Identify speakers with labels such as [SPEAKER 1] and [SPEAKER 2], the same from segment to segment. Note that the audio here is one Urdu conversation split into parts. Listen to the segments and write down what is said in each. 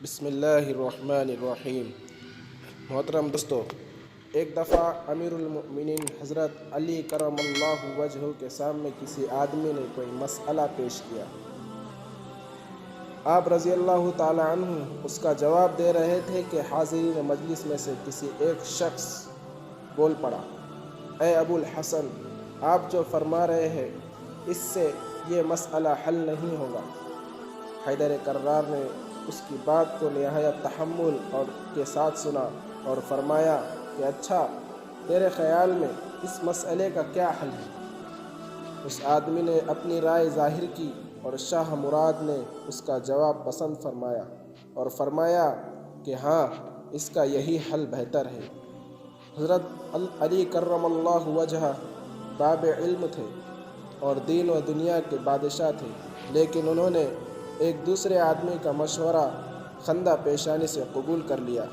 [SPEAKER 1] بسم اللہ الرحمن الرحیم۔ محترم دوستو، ایک دفعہ امیر المؤمنین حضرت علی کرم اللہ وجہہ کے سامنے کسی آدمی نے کوئی مسئلہ پیش کیا۔ آپ رضی اللہ تعالی عنہ اس کا جواب دے رہے تھے کہ حاضرین مجلس میں سے کسی ایک شخص بول پڑا، اے ابو الحسن، آپ جو فرما رہے ہیں اس سے یہ مسئلہ حل نہیں ہوگا۔ حیدر کرار نے اس کی بات کو نہایت تحمل کے ساتھ سنا اور فرمایا کہ اچھا، تیرے خیال میں اس مسئلے کا کیا حل ہے؟ اس آدمی نے اپنی رائے ظاہر کی اور شاہ مراد نے اس کا جواب پسند فرمایا اور فرمایا کہ ہاں، اس کا یہی حل بہتر ہے۔ حضرت علی کرم اللہ وجہہ باب علم تھے اور دین و دنیا کے بادشاہ تھے، لیکن انہوں نے ایک دوسرے آدمی کا مشورہ خندہ پیشانی سے قبول کر لیا۔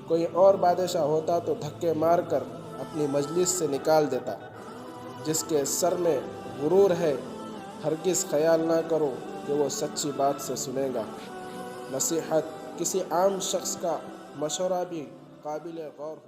[SPEAKER 1] کوئی اور بادشاہ ہوتا تو دھکے مار کر اپنی مجلس سے نکال دیتا۔ جس کے سر میں غرور ہے، ہرگز خیال نہ کرو کہ وہ سچی بات سے سنے گا۔ نصیحت: کسی عام شخص کا مشورہ بھی قابل غور ہو۔